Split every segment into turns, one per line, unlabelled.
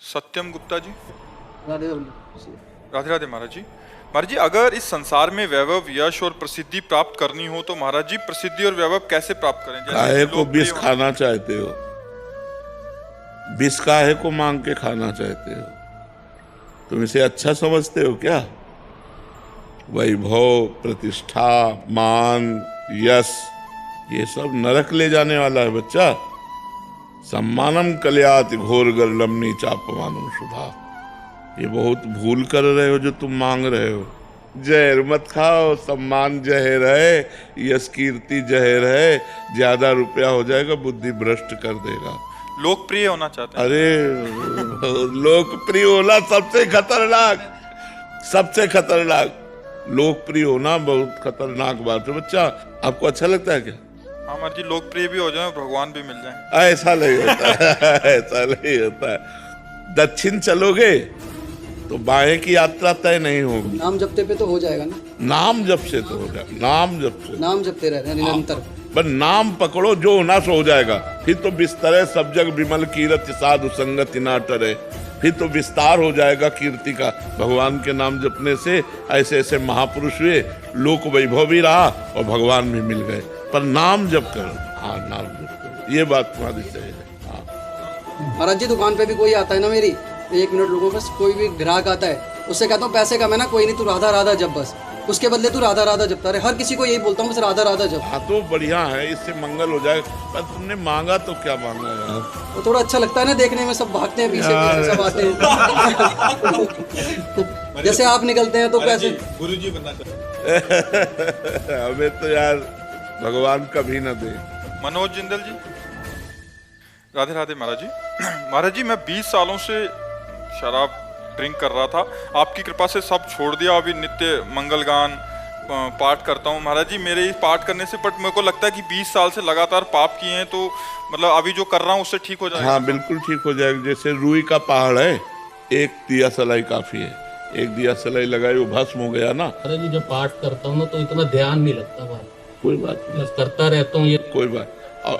सत्यम गुप्ता जी।
राधे
राधे राधे महाराज जी। महाराज जी, अगर इस संसार में वैभव, यश और प्रसिद्धि प्राप्त करनी हो तो महाराज जी प्रसिद्धि और वैभव कैसे प्राप्त करें?
काहे को
लोकप्रिय
विष खाना चाहते हो? विष काहे को मांग के खाना चाहते हो? तुम इसे अच्छा समझते हो क्या? वैभव, प्रतिष्ठा, मान, यश, ये सब नरक ले जाने वाला है बच्चा। सम्मानम कल्याति घोर गर्लमनी चापमानम शुभा। ये बहुत भूल कर रहे हो जो तुम मांग रहे हो। जहर मत खाओ, सम्मान जहर है, यश कीर्ति जहर है, ज्यादा रुपया हो जाएगा, बुद्धि भ्रष्ट कर देगा।
लोकप्रिय होना चाहते हैं?
अरे लोकप्रिय होना सबसे खतरनाक, सबसे खतरनाक। लोकप्रिय होना बहुत खतरनाक बात है बच्चा। आपको अच्छा लगता है क्या?
हाँ महाराज जी, लोकप्रिय भी हो जाए, भगवान भी मिल जाए।
ऐसा नहीं होता है, ऐसा नहीं होता है। दक्षिण चलोगे तो बाएं की यात्रा तय नहीं होगी।
नाम जपते पे तो हो जाएगा ना।
नाम जप से तो हो जाएगा, नाम जप से।
नाम जपते रहते हैं निरंतर।
पर नाम पकड़ो, जो होना सो हो जाएगा। फिर तो बिस्तरे सब जग विमल कीरति साधु संगति ना टरे। फिर तो विस्तार हो जाएगा कीर्ति का। भगवान के नाम जपने से ऐसे ऐसे महापुरुष हुए, लोक वैभव भी रहा और भगवान भी मिल गए। पर नाम जप करो। हाँ, नाम जप करो, ये बात तुम्हारी सही है। हाँ
महाराज जी, दुकान पे भी कोई आता है ना मेरी, 1 मिनट रुको बस, कोई भी ग्राहक आता है, उससे कहता हूँ पैसे कम है ना, कोई नहीं, तू राधा राधा जप बस। उसके बदले तू राधा राधा जपता रहे। हर किसी को यही बोलता हूँ, बस राधा राधा जप।
हाँ तो बढ़िया है, इससे मंगल हो जाएगा। पर तुमने मांगा तो क्या मांगा यार?
वो थोड़ा अच्छा लगता है ना देखने में, सब भागते हैं पीछे पीछे, सब आते हैं। जैसे आप निकलते हैं तो पैसे।
गुरुजी बनना चाहते हैं।
हमें तो यार भगवान कभी न दे।
मनोज जिंदल जी। राधे राधे महाराज जी। महाराज जी, मैं 20 सालों से शराब ड्रिंक कर रहा था, आपकी कृपा से सब छोड़ दिया। अभी नित्य मंगल गान पाठ करता हूँ महाराज जी। मेरे इस पाठ करने से बट मेरे को लगता है कि 20 साल से लगातार पाप किए हैं, तो मतलब अभी जो कर रहा हूँ उससे ठीक हो जाएगा?
हाँ बिल्कुल ठीक हो जाएगा। जैसे रुई का पहाड़ है, एक दिया सलाई काफी है। एक दिया सलाई लगाई, वो भस्म हो गया ना।
अरे जी, जब पाठ करता हूँ ना तो इतना ध्यान नहीं लगता भाई।
कोई बात नहीं,
बस करता रहता हूँ ये।
कोई बात।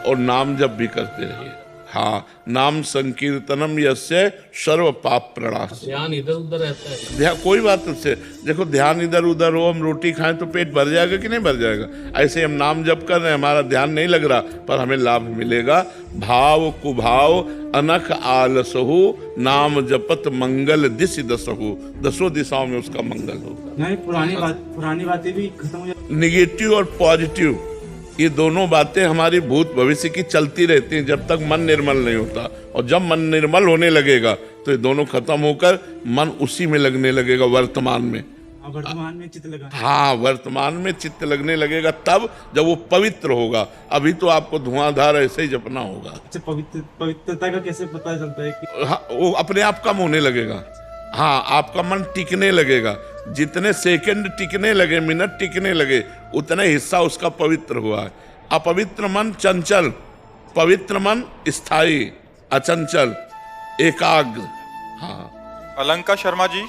और नाम जब भी करते रहिए। हाँ, नाम संकीर्तनम यस्य सर्व पाप प्रणाश।
ध्यान इधर उधर रहता है।
ध्यान कोई बात नहीं। देखो, ध्यान इधर उधर हो, हम रोटी खाएं तो पेट भर जाएगा कि नहीं भर जाएगा? ऐसे हम नाम जप कर रहे हैं, हमारा ध्यान नहीं लग रहा, पर हमें लाभ मिलेगा। भाव कुभाव अनख आलसहु, नाम जपत मंगल दिशि दसहु। 10 दिशाओं में उसका मंगल होगा।
नहीं, पुरानी बातें भी खत्म हो जाती।
निगेटिव और पॉजिटिव, ये दोनों बातें हमारी भूत भविष्य की चलती रहती हैं जब तक मन निर्मल नहीं होता। और जब मन निर्मल होने लगेगा तो ये दोनों खत्म होकर मन उसी में लगने लगेगा, वर्तमान में।
वर्तमान में चित्त लगा।
हाँ, वर्तमान में चित्त लगने लगेगा तब जब वो पवित्र होगा। अभी तो आपको धुआंधार ऐसे ही जपना होगा।
अच्छा, पवित्रता का कैसे पता चलता है कि?
हाँ, वो अपने आप कम होने लगेगा। हाँ, आपका मन टिकने लगेगा। जितने सेकंड टिकने लगे, मिनट टिकने लगे, उतने हिस्सा उसका पवित्र हुआ है। अपवित्र मन चंचल, पवित्र मन स्थायी, अचंचल, एकाग्र। हाँ।
अलंका शर्मा जी।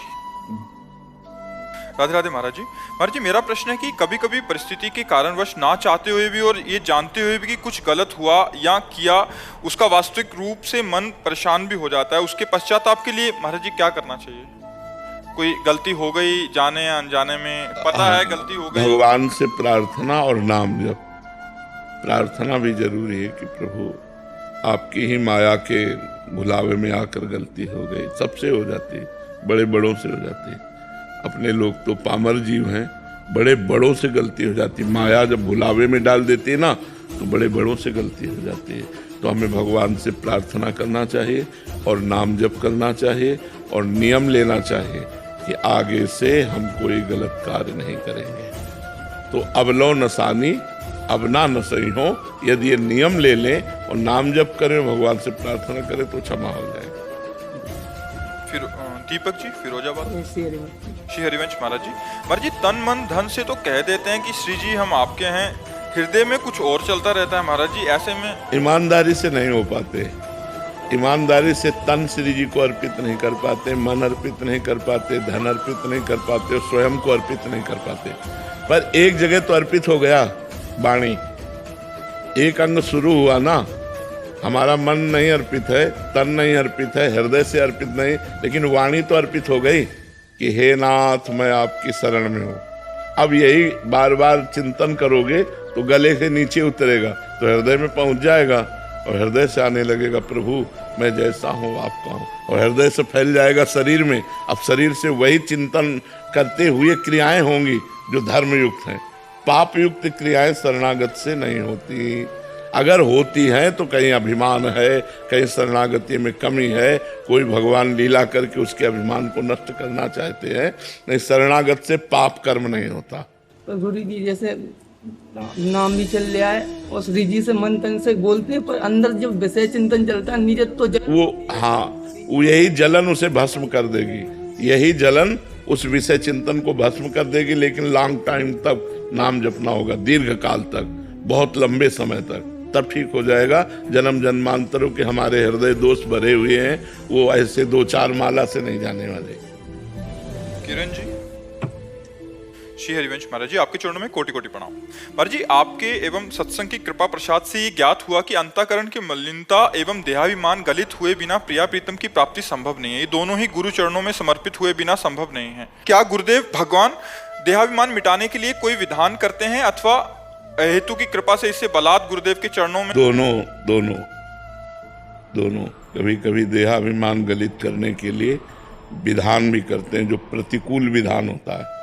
राधे राधे महाराज जी। महाराज जी, मेरा प्रश्न है कि कभी कभी परिस्थिति के कारणवश ना चाहते हुए भी और ये जानते हुए भी कि कुछ गलत हुआ या किया, उसका वास्तविक रूप से मन परेशान भी हो जाता है। उसके पश्चाताप के लिए महाराज जी क्या करना चाहिए? कोई गलती हो गई जाने या अनजाने में, पता है गलती हो गई,
भगवान से प्रार्थना और नाम जप। प्रार्थना भी जरूरी है कि प्रभु आपकी ही माया के भुलावे में आकर गलती हो गई। सबसे हो जाती है, बड़े बड़ों से हो जाती है। अपने लोग तो पामर जीव हैं, बड़े बड़ों से गलती हो जाती है। माया जब भुलावे में डाल देती है ना, तो बड़े बड़ों से गलती हो जाती है। तो हमें भगवान से प्रार्थना करना चाहिए और नाम जप करना चाहिए और नियम लेना चाहिए कि आगे से हम कोई गलत कार्य नहीं करेंगे। तो अब लो नसानी, अब ना नसई हो। यदि ये नियम ले लें और नाम जप करें, भगवान से प्रार्थना करें, तो क्षमा हो जाएगा।
फिर दीपक जी, फिरोजाबाद। श्री हरिवंश महाराज जी। महाराज जी, तन मन धन से तो कह देते हैं कि श्री जी हम आपके हैं, हृदय में कुछ और चलता रहता है महाराज जी। ऐसे में
ईमानदारी से नहीं हो पाते। ईमानदारी से तन श्री जी को अर्पित नहीं कर पाते, मन अर्पित नहीं कर पाते, धन अर्पित नहीं कर पाते, स्वयं को अर्पित नहीं कर पाते। पर एक जगह तो अर्पित हो गया, वाणी। एक अंग शुरू हुआ ना, हमारा मन नहीं अर्पित है, तन नहीं अर्पित है, हृदय से अर्पित नहीं, लेकिन वाणी तो अर्पित हो गई कि हे नाथ मैं आपकी शरण में हूँ। अब यही बार बार चिंतन करोगे तो गले से नीचे उतरेगा, तो हृदय में पहुंच जाएगा और हृदय से आने लगेगा प्रभु मैं जैसा हूँ आपका हूँ, और हृदय से फैल जाएगा शरीर में। अब शरीर से वही चिंतन करते हुए क्रियाएं होंगी जो धर्म युक्त हैं। पाप युक्त क्रियाएं शरणागत से नहीं होती। अगर होती हैं तो कहीं अभिमान है, कहीं शरणागति में कमी है, कोई भगवान लीला करके उसके अभिमान को नष्ट करना चाहते हैं। नहीं, शरणागत से पाप कर्म नहीं होता।
तो गुरु जी जैसे नाम भी चल रहा है और श्री जी से मन तन से बोलते हैं, पर अंदर जब विषय चिंतन चलता है नीचे तो
वो यही जलन उसे भस्म कर देगी, यही जलन उस विषय चिंतन को भस्म कर देगी। लेकिन लॉन्ग टाइम तक नाम जपना होगा, दीर्घ काल तक, बहुत लंबे समय तक, तब ठीक हो जाएगा। जन्म जन्मांतरों के हमारे हृदय दोष भरे हुए हैं, वो ऐसे 2-4 माला से नहीं जाने वाले।
किरण जी, श्री हरिवंश महाराज जी, आपके चरणों में कोटि कोटि प्रणाम। महाराज जी, आपके एवं सत्संग की कृपा प्रसाद से ये ज्ञात हुआ कि अंतःकरण की मलिनता एवं देहाभिमान गलित हुए बिना प्रिया प्रीतम की प्राप्ति संभव नहीं है। ये दोनों ही गुरु चरणों में समर्पित हुए बिना संभव नहीं है। क्या गुरुदेव भगवान देहाभिमान मिटाने के लिए कोई विधान करते हैं अथवा हेतु की कृपा से इससे बलात् गुरुदेव के चरणों में?
दोनों कभी कभी देहाभिमान गलित करने के लिए विधान भी करते हैं, जो प्रतिकूल विधान होता है।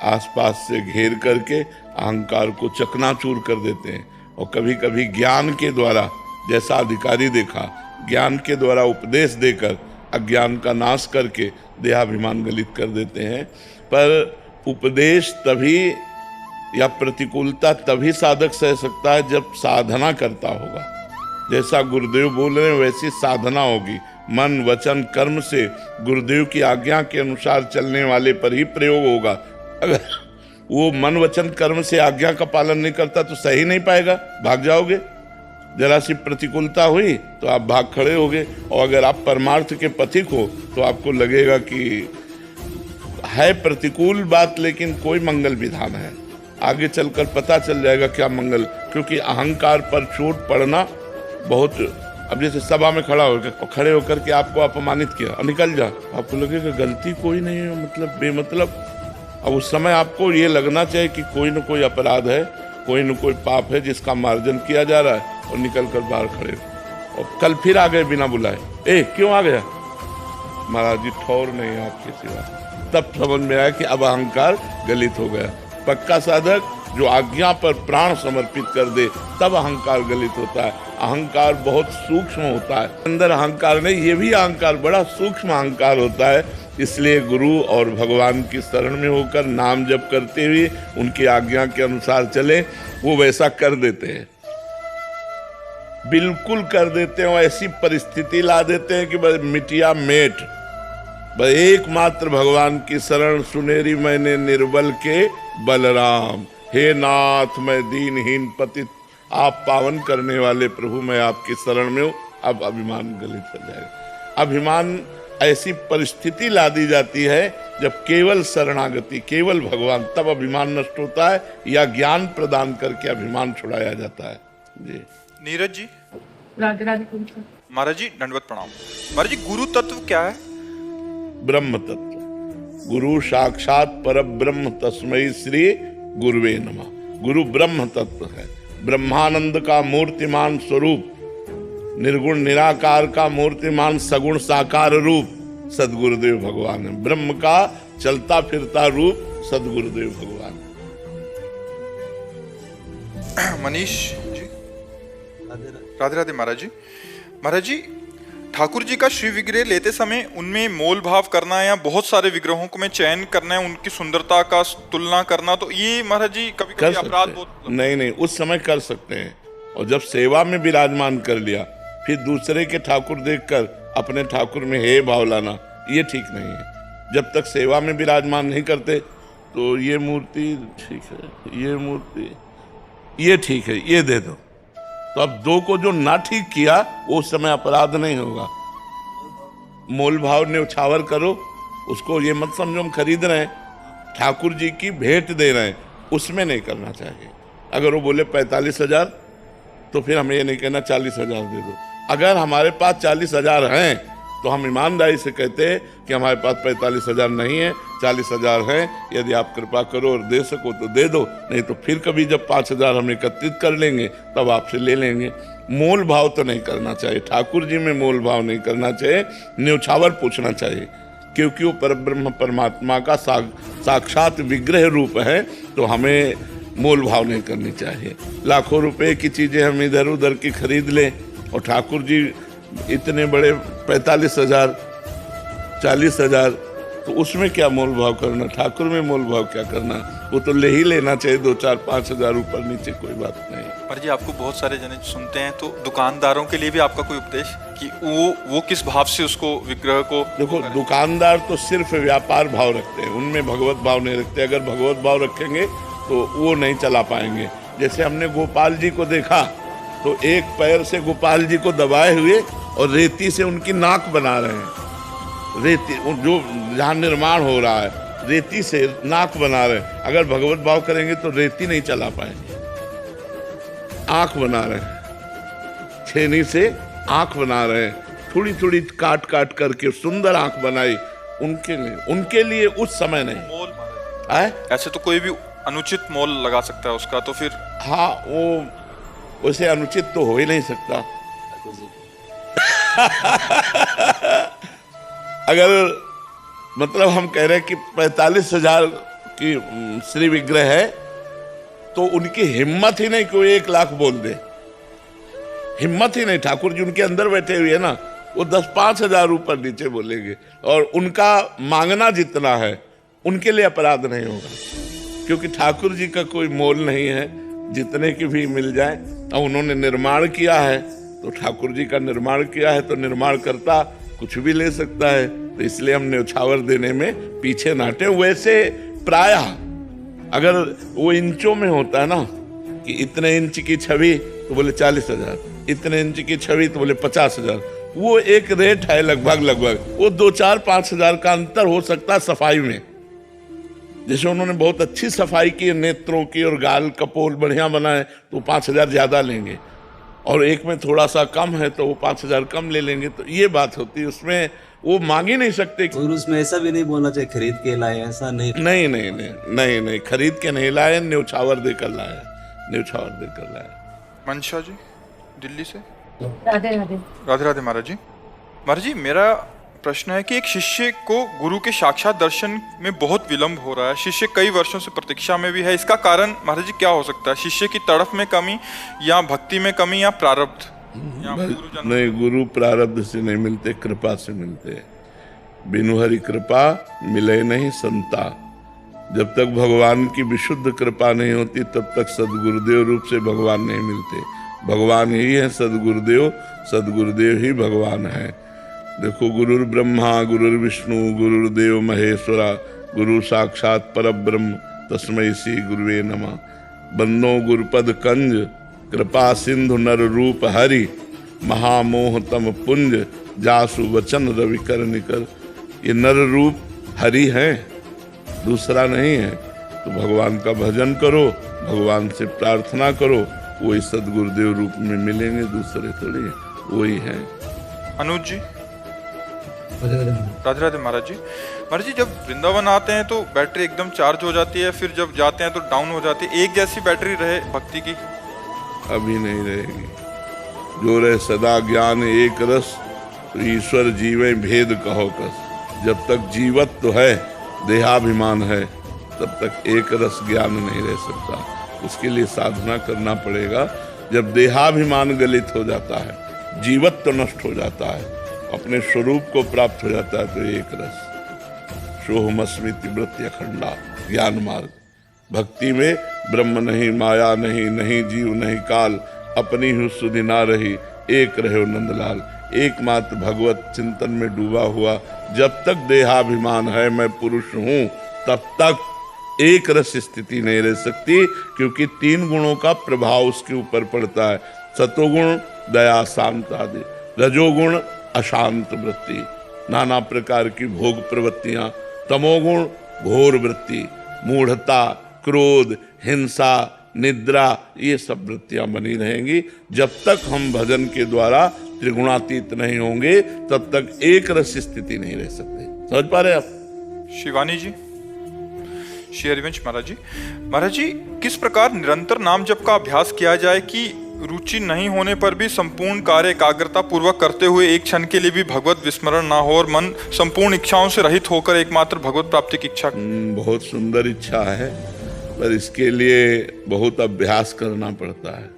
आसपास से घेर करके अहंकार को चकनाचूर कर देते हैं, और कभी कभी ज्ञान के द्वारा, जैसा अधिकारी देखा, ज्ञान के द्वारा उपदेश देकर अज्ञान का नाश करके देहाभिमान गलित कर देते हैं। पर उपदेश तभी या प्रतिकूलता तभी साधक सह सकता है जब साधना करता होगा। जैसा गुरुदेव बोल रहे हैं वैसी साधना होगी। मन वचन कर्म से गुरुदेव की आज्ञा के अनुसार चलने वाले पर ही प्रयोग होगा। अगर वो मन वचन कर्म से आज्ञा का पालन नहीं करता तो सही नहीं पाएगा, भाग जाओगे। जरा सी प्रतिकूलता हुई तो आप भाग खड़े होगे, और अगर आप परमार्थ के पथिक हो तो आपको लगेगा कि है प्रतिकूल बात लेकिन कोई मंगल विधान है। आगे चलकर पता चल जाएगा क्या मंगल, क्योंकि अहंकार पर चोट पड़ना बहुत। अब जैसे सभा में खड़े होकर के आपको अपमानित किया, निकल जा, आपको लगेगा गलती कोई नहीं है, मतलब बेमतलब। अब उस समय आपको ये लगना चाहिए कि कोई न कोई अपराध है, कोई न कोई पाप है जिसका मार्जन किया जा रहा है, और निकल कर बाहर खड़े। और कल फिर आ गए बिना बुलाए, क्यों आ गया? महाराज जी ठौर नहीं आपके सिवा। तब समझ में आया कि अब अहंकार गलित हो गया। पक्का साधक जो आज्ञा पर प्राण समर्पित कर दे तब अहंकार गलित होता है। अहंकार बहुत सूक्ष्म होता है, अंदर अहंकार नहीं, ये भी अहंकार बड़ा सूक्ष्म अहंकार होता है। इसलिए गुरु और भगवान की शरण में होकर नाम जप करते हुए उनकी आज्ञा के अनुसार चले, वो वैसा कर देते हैं, बिल्कुल कर देते हैं। ऐसी परिस्थिति ला देते हैं कि बस मिटिया मेट, बस एकमात्र भगवान की शरण सुनेरी मैंने निर्बल के बलराम। हे नाथ मैं दीनहीन पतित, आप पावन करने वाले प्रभु मैं आपकी शरण में हूँ। अब अभिमान गलित हो जाएगा। अभिमान ऐसी परिस्थिति ला दी जाती है जब केवल शरणागति, केवल भगवान, तब अभिमान नष्ट होता है, या ज्ञान प्रदान करके अभिमान छुड़ाया जाता है। जी
नीरज जी,
राधे राधे
महाराज जी दंडवत प्रणाम। महाराज जी, गुरु तत्व क्या है?
ब्रह्म तत्व। गुरु साक्षात पर ब्रह्म, तस्मै श्री गुरुवे नमः। गुरु ब्रह्म तत्व है, ब्रह्मानंद का मूर्तिमान स्वरूप, निर्गुण निराकार का मूर्तिमान सगुण साकार रूप सदगुरुदेव भगवान है। ब्रह्म का चलता फिरता रूप सदगुरुदेव भगवान है।
मनीष जी, राधे राधे महाराज जी। महाराज जी, ठाकुर जी का श्री विग्रह लेते समय उनमें मोल भाव करना या बहुत सारे विग्रहों को में चयन करना है, उनकी सुंदरता का तुलना करना, तो ये महाराज जी कभी कभी अपराध बहुत
नहीं, उस समय कर सकते हैं। और जब सेवा में विराजमान कर लिया, फिर दूसरे के ठाकुर देखकर अपने ठाकुर में हे भाव लाना, ये ठीक नहीं है। जब तक सेवा में विराजमान नहीं करते तो ये मूर्ति ठीक है, ये मूर्ति ये ठीक है, ये दे दो। तो अब दो को जो ना ठीक किया वो उस समय अपराध नहीं होगा। मोल भाव ने उछावर करो, उसको ये मत समझो हम खरीद रहे हैं, ठाकुर जी की भेंट दे रहे हैं, उसमें नहीं करना चाहिए। अगर वो बोले 45,000 तो फिर हमें ये नहीं कहना 40,000 दे दो। अगर हमारे पास 40,000 हैं तो हम ईमानदारी से कहते हैं कि हमारे पास 45,000 नहीं है, 40,000 हैं, यदि आप कृपा करो और दे सको तो दे दो, नहीं तो फिर कभी जब 5,000 हम एकत्रित कर लेंगे तब आपसे ले लेंगे। मोल भाव तो नहीं करना चाहिए, ठाकुर जी में मोल भाव नहीं करना चाहिए, न्योछावर पूछना चाहिए, क्योंकि वो परब्रह्म परमात्मा का साक्षात विग्रह रूप है, तो हमें मोल भाव नहीं करनी चाहिए। लाखों रुपए की चीज़ें हम इधर उधर की खरीद लें और ठाकुर जी इतने बड़े 45,000 40,000, तो उसमें क्या मोल भाव करना, ठाकुर में मोल भाव क्या करना, वो तो ले ही लेना चाहिए 2, 4, 5,000 ऊपर नीचे कोई बात नहीं।
पर जी आपको बहुत सारे जने सुनते हैं, तो दुकानदारों के लिए भी आपका कोई उपदेश कि वो किस भाव से उसको विग्रह को
देखो, दुकानदार तो सिर्फ व्यापार भाव रखते हैं, उनमें भगवत भाव नहीं रखते। अगर भगवत भाव रखेंगे तो वो नहीं चला पाएंगे। जैसे हमने गोपाल जी को देखा तो एक पैर से गोपाल जी को दबाए हुए और रेती से उनकी नाक बना रहे हैं। रेती जो जहाँ निर्माण हो रहा है, रेती से नाक बना रहे हैं। अगर भगवत भाव करेंगे तो रेती नहीं चला पाएंगे। आंख बना रहे हैं, छेनी से आंख बना रहे हैं, थोड़ी थोड़ी काट काट करके सुंदर आंख बनाई। उनके लिए उस समय नहीं
मोल
है।
ऐसे तो कोई भी अनुचित मोल लगा सकता है उसका, तो फिर
हाँ, वो वैसे अनुचित तो हो ही नहीं सकता। अगर मतलब हम कह रहे हैं कि 45,000 की श्री विग्रह है, तो उनकी हिम्मत ही नहीं कि वो 1 लाख बोल दे, हिम्मत ही नहीं। ठाकुर जी उनके अंदर बैठे हुए है ना, वो 10-5,000 ऊपर नीचे बोलेंगे, और उनका मांगना जितना है उनके लिए अपराध नहीं होगा, क्योंकि ठाकुर जी का कोई मोल नहीं है, जितने की भी मिल जाए। और उन्होंने निर्माण किया है, तो ठाकुर जी का निर्माण किया है, तो निर्माण करता कुछ भी ले सकता है, तो इसलिए हम न्योछावर देने में पीछे ना हटे। वैसे प्रायः अगर वो इंचों में होता है ना कि इतने इंच की छवि तो बोले 40,000, इतने इंच की छवि तो बोले 50,000, वो एक रेट है लगभग। वो 2, 4, 5,000 का अंतर हो सकता है सफाई में। जैसे उन्होंने बहुत अच्छी सफाई की नेत्रों की और गाल कपोल बढ़िया बनाए, तो 5,000 ज्यादा लेंगे, और एक में थोड़ा सा कम है तो वो 5,000 कम ले लेंगे। तो ये बात होती है, उसमें वो मांग ही नहीं सकते।
और उसमें ऐसा भी नहीं बोलना चाहिए खरीद के लाए, ऐसा नहीं।
नहीं, खरीद के नहीं लाए, न्योछावर देकर लाए, न्योछावर देकर लाए।
मंशा जी दिल्ली से।
राधे राधे।
राधे राधे महाराज जी। महाराज जी, मेरा प्रश्न है कि एक शिष्य को गुरु के साक्षात दर्शन में बहुत विलंब हो रहा है, शिष्य कई वर्षों से प्रतीक्षा में भी है, इसका कारण महाराज जी क्या हो सकता है? शिष्य की तड़फ में कमी, या भक्ति में कमी, या प्रारब्ध?
नहीं, गुरु प्रारब्ध से नहीं मिलते, कृपा से मिलते। बिनु हरि कृपा मिले नहीं संता। जब तक भगवान की विशुद्ध कृपा नहीं होती तब तक सदगुरुदेव रूप से भगवान नहीं मिलते। भगवान ही है सदगुरुदेव, सदगुरुदेव ही भगवान है। देखो, गुरुर् ब्रह्मा गुरुर्विष्णु गुरुर्देव महेश्वरा, गुरु साक्षात परब्रह्म तस्मै श्री गुरुवे नमः। बंदो गुरुपद कंज, कृपा सिंधु नर रूप हरि, महामोह तम पुंज, जासु वचन रवि कर निकर। ये नर रूप हरि है, दूसरा नहीं है। तो भगवान का भजन करो, भगवान से प्रार्थना करो, वही सदगुरुदेव रूप में मिलेंगे, दूसरे थोड़ी, वही है।
अनुज जी। राधे राधे महाराज जी। महाराज जी, जब वृंदावन आते हैं तो बैटरी एकदम चार्ज हो जाती है, फिर जब जाते हैं तो डाउन हो जाती है। एक जैसी बैटरी रहे भक्ति की?
अभी नहीं रहेगी। जो रहे सदा ज्ञान एक रस, तो ईश्वर जीवे भेद कहो कस। जब तक जीवत तो है, देहाभिमान है, तब तक एक रस ज्ञान नहीं रह सकता। उसके लिए साधना करना पड़ेगा। जब देहाभिमान गलित हो जाता है, जीवत तो नष्ट हो जाता है, अपने स्वरूप को प्राप्त हो जाता है, तो एक रस सोहमस्मिति वृत्ति अखंडा ज्ञान मार्ग। भक्ति में ब्रह्म नहीं, माया नहीं, नहीं जीव नहीं काल, अपनी ही सुधि ना रही, एक रहे नंदलाल। एकमात्र भगवत चिंतन में डूबा हुआ जब तक देहाभिमान है, मैं पुरुष हूँ, तब तक एक रस स्थिति नहीं रह सकती, क्योंकि 3 गुणों का प्रभाव उसके ऊपर पड़ता है। सतोगुण दया शांत आदि, रजोगुण अशांत वृत्ति, नाना प्रकार की भोग प्रवृत्तियां, तमोगुण घोर वृत्ति, मूढ़ता, क्रोध, हिंसा, निद्रा, ये सब वृत्तियां बनी रहेंगी। जब तक हम भजन के द्वारा त्रिगुणातीत नहीं होंगे तब तक एक रस स्थिति नहीं रह सकते। समझ पा रहे आप?
शिवानी जी, श्री हरिवंश महाराज जी, किस प्रकार निरंतर नाम जप का अभ्यास किया जाए कि रुचि नहीं होने पर भी संपूर्ण कार्य एकाग्रता पूर्वक करते हुए एक क्षण के लिए भी भगवत विस्मरण ना हो और मन संपूर्ण इच्छाओं से रहित होकर एकमात्र भगवत प्राप्ति की इच्छा?
बहुत सुंदर इच्छा है, पर इसके लिए बहुत अभ्यास करना पड़ता है।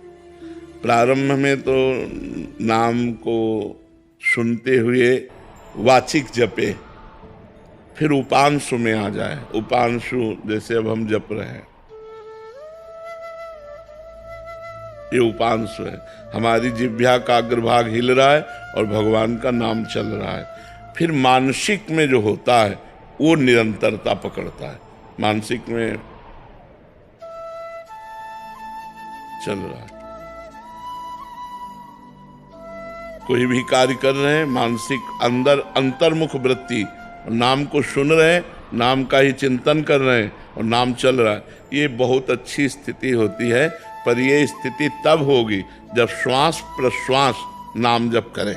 प्रारंभ में तो नाम को सुनते हुए वाचिक जपे, फिर उपांशु में आ जाए। उपांशु जैसे अब हम जप रहे हैं, ये उपांशु है। हमारी जिह्वा का अग्रभाग हिल रहा है और भगवान का नाम चल रहा है। फिर मानसिक में जो होता है वो निरंतरता पकड़ता है। मानसिक में चल रहा है, कोई भी कार्य कर रहे हैं, मानसिक अंदर अंतर्मुख वृत्ति, नाम को सुन रहे हैं, नाम का ही चिंतन कर रहे हैं और नाम चल रहा है। ये बहुत अच्छी स्थिति होती है, पर ये स्थिति तब होगी जब श्वास प्रश्वास नाम जप करें।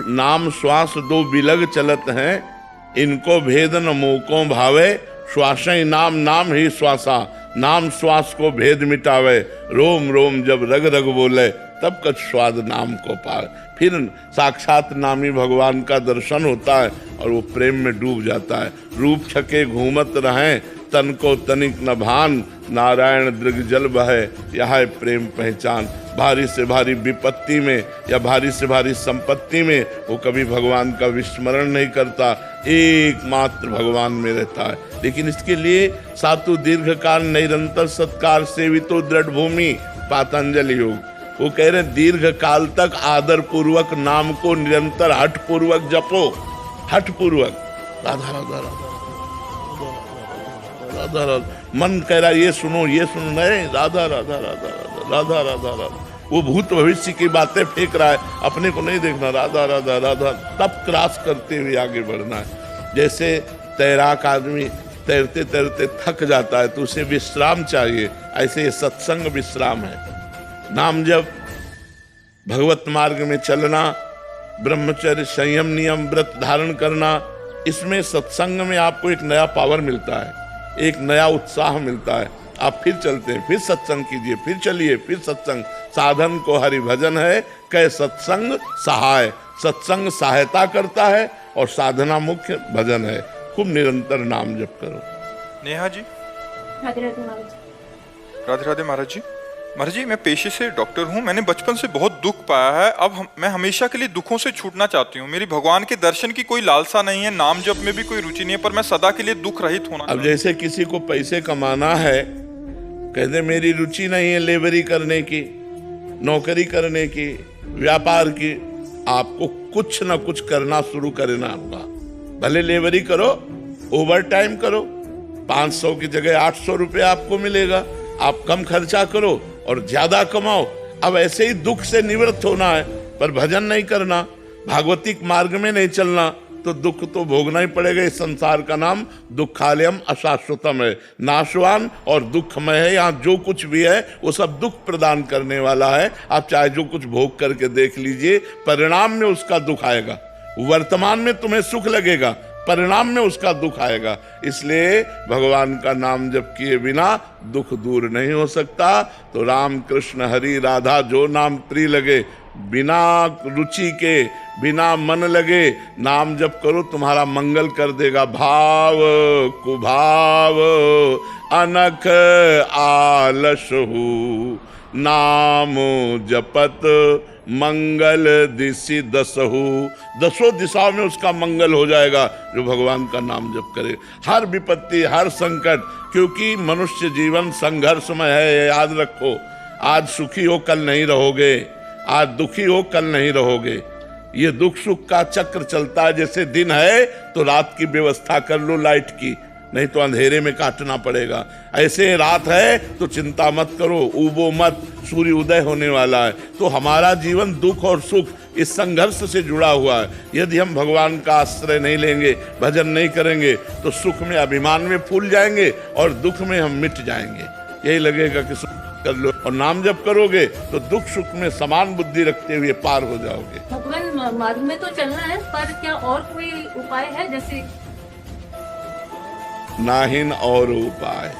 नाम श्वास दो बिलग चलत हैं, इनको भेद न मोको भावे, श्वासै नाम नाम ही श्वासा, नाम श्वास को भेद मिटावे, रोम रोम जब रग रग बोले, तब कछ स्वाद नाम को पावे। फिर साक्षात नामी भगवान का दर्शन होता है और वो प्रेम में डूब जाता है। रूप छके घूमत रहें, तन को तनिक न भान, नारायण दृग जल बहे, यह है प्रेम पहचान। भारी से भारी विपत्ति में या भारी से भारी संपत्ति में वो कभी भगवान का विस्मरण नहीं करता, एकमात्र भगवान में रहता है। लेकिन इसके लिए सातु दीर्घकाल निरंतर सत्कार सेवितो दृढ़ भूमि, पातंजलि योग। वो कह रहे दीर्घ काल तक आदर पूर्वक नाम को निरंतर हठ पूर्वक जपो, हठ पूर्वक। राधा राधा राधा राधा राधा, मन कह रहा ये सुनो ये सुनो, नहीं, राधा राधा राधा राधा राधा राधा राधा। वो भूत भविष्य की बातें फेंक रहा है, अपने को नहीं देखना, राधा राधा राधा, तब क्रॉस करते हुए आगे बढ़ना है। जैसे तैराक आदमी तैरते तैरते थक जाता है तो उसे विश्राम चाहिए, ऐसे ये सत्संग विश्राम है। नाम जप, भगवत मार्ग में चलना, ब्रह्मचर्य संयम नियम व्रत धारण करना, इसमें सत्संग में आपको एक नया पावर मिलता है, एक नया उत्साह मिलता है। आप फिर चलते हैं, फिर सत्संग कीजिए, फिर चलिए, फिर सत्संग। साधन को हरि भजन है, कै सत्संग सहाय। सत्संग सहायता करता है और साधना मुख्य भजन है। खूब निरंतर नाम जप करो।
नेहा जी,
राधे राधे महाराज।
राधे राधे महाराज जी। महाराज जी, मैं पेशे से डॉक्टर हूँ। मैंने बचपन से बहुत दुख पाया है। अब मैं हमेशा के लिए दुखों से छूटना चाहती हूँ। मेरी भगवान के दर्शन की कोई लालसा नहीं है, नाम जप में भी कोई रुचि नहीं है, पर मैं सदा के लिए दुख रहित होना।
अब जैसे किसी को पैसे कमाना है, कहते मेरी रुचि नहीं है लेबरी करने की, नौकरी करने की, व्यापार की। आपको कुछ ना कुछ करना शुरू करना होगा। भले लेबरी करो, ओवर टाइम करो, 500 की जगह 800 रुपये आपको मिलेगा। आप कम खर्चा करो और ज्यादा कमाओ। अब ऐसे ही दुख से निवृत्त होना है, पर भजन नहीं करना, भागवतिक मार्ग में नहीं चलना, तो दुख तो भोगना ही पड़ेगा। इस संसार का नाम दुखालयम अशाश्वतम है, नाशवान और दुखमय है। यहाँ जो कुछ भी है वो सब दुख प्रदान करने वाला है। आप चाहे जो कुछ भोग करके देख लीजिए, परिणाम में उसका दुख आएगा। वर्तमान में तुम्हें सुख लगेगा, परिणाम में उसका दुख आएगा। इसलिए भगवान का नाम जप किए बिना दुख दूर नहीं हो सकता। तो राम कृष्ण हरि राधा जो नाम प्रिय लगे, बिना रुचि के, बिना मन लगे नाम जप करो, तुम्हारा मंगल कर देगा। भाव कुभाव अनख आलसहु, नाम जपत मंगल दिशि दसहु। दसों दिशाओं में उसका मंगल हो जाएगा जो भगवान का नाम जप करे। हर विपत्ति, हर संकट, क्योंकि मनुष्य जीवन संघर्षमय है, याद रखो। आज सुखी हो कल नहीं रहोगे, आज दुखी हो कल नहीं रहोगे। ये दुख सुख का चक्र चलता है। जैसे दिन है तो रात की व्यवस्था कर लो लाइट की, नहीं तो अंधेरे में काटना पड़ेगा। ऐसे रात है तो चिंता मत करो, ऊबो मत, सूर्य उदय होने वाला है। तो हमारा जीवन दुख और सुख इस संघर्ष से जुड़ा हुआ है। यदि हम भगवान का आश्रय नहीं लेंगे, भजन नहीं करेंगे, तो सुख में अभिमान में फूल जाएंगे और दुख में हम मिट जाएंगे। यही लगेगा कि कर लो, और नाम जप करोगे तो दुख सुख में समान बुद्धि रखते हुए पार हो जाओगे।
भगवान मार्ग में तो चलना है, पर क्या और कोई उपाय है? जैसे
नाहिन और उपाय,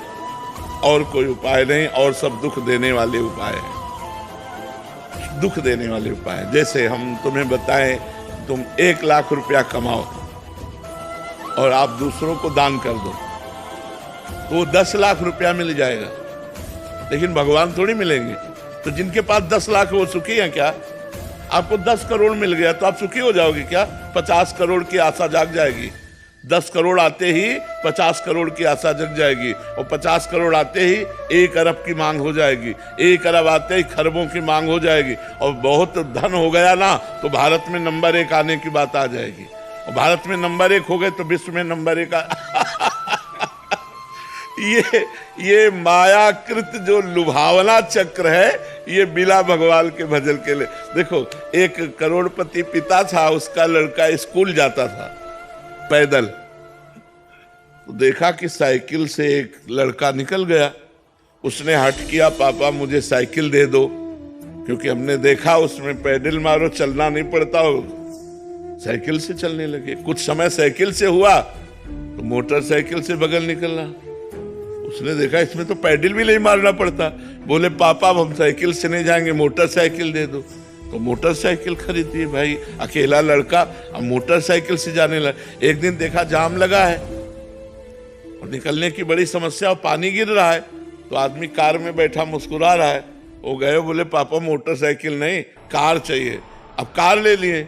और कोई उपाय नहीं, और सब दुख देने वाले उपाय हैं, दुख देने वाले उपाय हैं। जैसे हम तुम्हें बताएं, तुम 1 लाख रुपया कमाओ और आप दूसरों को दान कर दो तो 10 लाख रुपया मिल जाएगा, लेकिन भगवान थोड़ी मिलेंगे। तो जिनके पास 10 लाख वो सुखी हैं क्या? आपको 10 करोड़ मिल गया तो आप सुखी हो जाओगे क्या? 50 करोड़ की आशा जाग जाएगी। 10 करोड़ आते ही 50 करोड़ की आशा जग जाएगी, और 50 करोड़ आते ही 1 अरब की मांग हो जाएगी, 1 अरब आते ही खरबों की मांग हो जाएगी, और बहुत धन हो गया ना तो भारत में नंबर 1 आने की बात आ जाएगी, और भारत में नंबर 1 हो गए तो विश्व में नंबर 1 ये मायाकृत जो लुभावना चक्र है, ये बिना भगवान के भजन के लिए। देखो, एक करोड़पति पिता था, उसका लड़का स्कूल जाता था पैदल, तो देखा कि साइकिल से एक लड़का निकल गया। उसने हट किया, पापा मुझे साइकिल दे दो, क्योंकि हमने देखा उसमें पैडल मारो चलना नहीं पड़ता हो। साइकिल से चलने लगे। कुछ समय साइकिल से हुआ तो मोटरसाइकिल से बगल निकलना। उसने देखा इसमें तो पैडल भी नहीं मारना पड़ता। बोले पापा अब हम साइकिल से नहीं जाएंगे, मोटरसाइकिल दे दो। तो मोटरसाइकिल खरीदी भाई, अकेला लड़का अब मोटरसाइकिल से जाने लगा। एक दिन देखा जाम लगा है और निकलने की बड़ी समस्या, और पानी गिर रहा है, तो आदमी कार में बैठा मुस्कुरा रहा है। वो गए, बोले पापा मोटरसाइकिल नहीं कार चाहिए। अब कार ले लिए,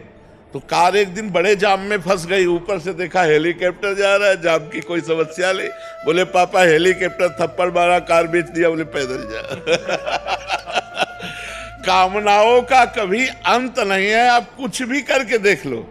तो कार एक दिन बड़े जाम में फंस गई। ऊपर से देखा हेलीकॉप्टर जा रहा है, जाम की कोई समस्या नहीं। बोले पापा हेलीकॉप्टर थप्पड़ मारा, कार बेच दिया। बोले पैदल जा। कामनाओं का कभी अंत नहीं है, आप कुछ भी करके देख लो,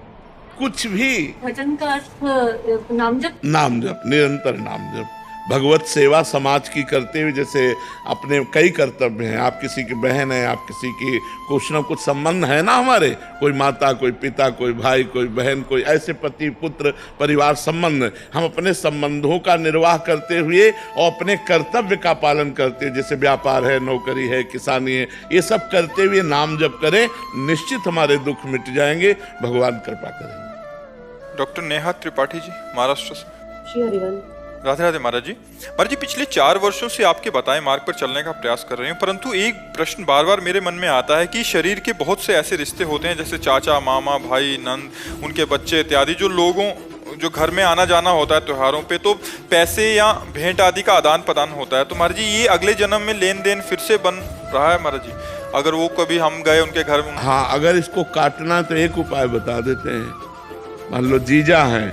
कुछ भी।
भजन का अर्थ नाम जप,
नाम जप, निरंतर नाम जप, भगवत सेवा समाज की करते हुए। जैसे अपने कई कर्तव्य हैं, आप किसी की बहन है, आप किसी की कुछ ना कुछ संबंध है ना हमारे, कोई माता, कोई पिता, कोई भाई, कोई बहन, कोई ऐसे पति पुत्र परिवार संबंध। हम अपने संबंधों का निर्वाह करते हुए और अपने कर्तव्य का पालन करते हुए, जैसे व्यापार है, नौकरी है, किसानी है, ये सब करते हुए नाम जप करें, निश्चित हमारे दुख मिट जाएंगे, भगवान कृपा करेंगे।
डॉक्टर नेहा त्रिपाठी जी, महाराष्ट्र से।
श्री हरिवंश।
राधे राधे महाराज जी। महाराज जी, पिछले 4 वर्षों से आपके बताए मार्ग पर चलने का प्रयास कर रहे हैं, परंतु एक प्रश्न बार बार मेरे मन में आता है कि शरीर के बहुत से ऐसे रिश्ते होते हैं, जैसे चाचा, मामा, भाई, नंद, उनके बच्चे इत्यादि, जो घर में आना जाना होता है त्योहारों पे, तो पैसे या भेंट आदि का आदान प्रदान होता है। तो महाराज जी, ये अगले जन्म में लेन देन फिर से बन रहा है महाराज जी? अगर वो कभी हम गए उनके घर में।
हाँ, अगर इसको काटना तो एक उपाय बता देते हैं। मान लो जीजा हैं,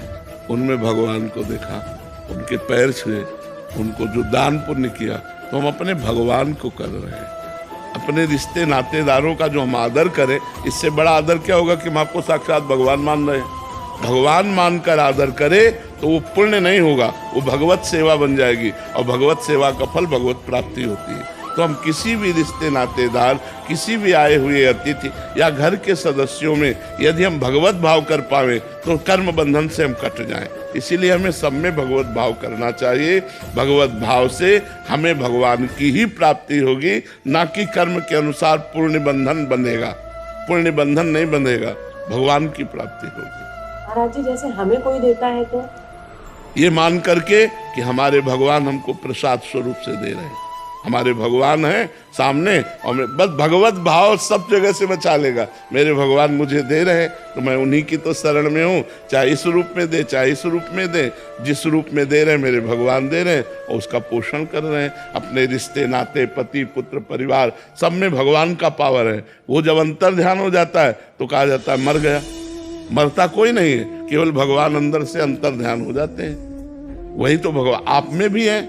उनमें भगवान को देखा, उनके पैर छुए, उनको जो दान पुण्य किया, तो हम अपने भगवान को कर रहे हैं। अपने रिश्ते नातेदारों का जो हम आदर करें, इससे बड़ा आदर क्या होगा कि हम आपको साक्षात भगवान मान रहे हैं। भगवान मानकर आदर करे तो वो पुण्य नहीं होगा, वो भगवत सेवा बन जाएगी, और भगवत सेवा का फल भगवत प्राप्ति होती है। तो हम किसी भी रिश्ते नातेदार, किसी भी आए हुए अतिथि या घर के सदस्यों में यदि हम भगवत भाव कर पावे तो कर्म बंधन से हम कट जाएं। इसीलिए हमें सब में भगवत भाव करना चाहिए। भगवत भाव से हमें भगवान की ही प्राप्ति होगी, ना कि कर्म के अनुसार पुण्य बंधन बनेगा। पुण्य बंधन नहीं बनेगा, भगवान की प्राप्ति होगी।
महाराज जी, जैसे हमें कोई देता है तो
ये मान करके कि हमारे भगवान हमको प्रसाद स्वरूप से दे रहे हैं, हमारे भगवान हैं सामने, और बस भगवत भाव सब जगह से बचा लेगा। मेरे भगवान मुझे दे रहे हैं तो मैं उन्हीं की तो शरण में हूँ, चाहे इस रूप में दे, चाहे इस रूप में दे। जिस रूप में दे रहे हैं मेरे भगवान दे रहे हैं, और उसका पोषण कर रहे हैं। अपने रिश्ते नाते, पति पुत्र परिवार, सब में भगवान का पावर है। वो जब अंतर ध्यान हो जाता है तो कहा जाता है मर गया। मरता कोई नहीं है, केवल भगवान अंदर से अंतर ध्यान हो जाते हैं। वही तो भगवान आप में भी है,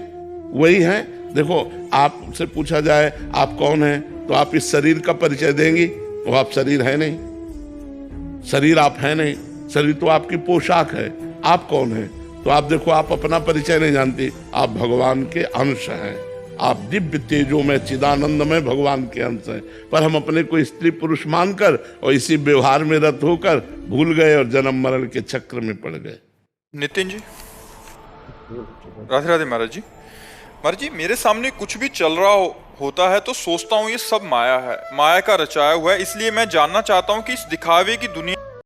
वही है। देखो, आपसे पूछा जाए आप कौन हैं, तो आप इस शरीर का परिचय देंगी, तो आप शरीर है नहीं, शरीर आप है नहीं, शरीर तो आपकी पोशाक है। आप कौन हैं? तो आप देखो, आप अपना परिचय नहीं जानती, आप भगवान के अंश हैं। आप दिव्य तेजो में, चिदानंद में भगवान के अंश हैं। पर हम अपने को स्त्री पुरुष मानकर और इसी व्यवहार में रत होकर भूल गए और जन्म मरण के चक्र में पड़ गए।
नितिन जी, राधे राधे महाराज जी। महाराज जी मेरे सामने कुछ भी चल रहा होता है तो सोचता हूँ ये सब माया है, माया का रचाया हुआ है। इसलिए मैं जानना चाहता हूँ कि इस दिखावे की दुनिया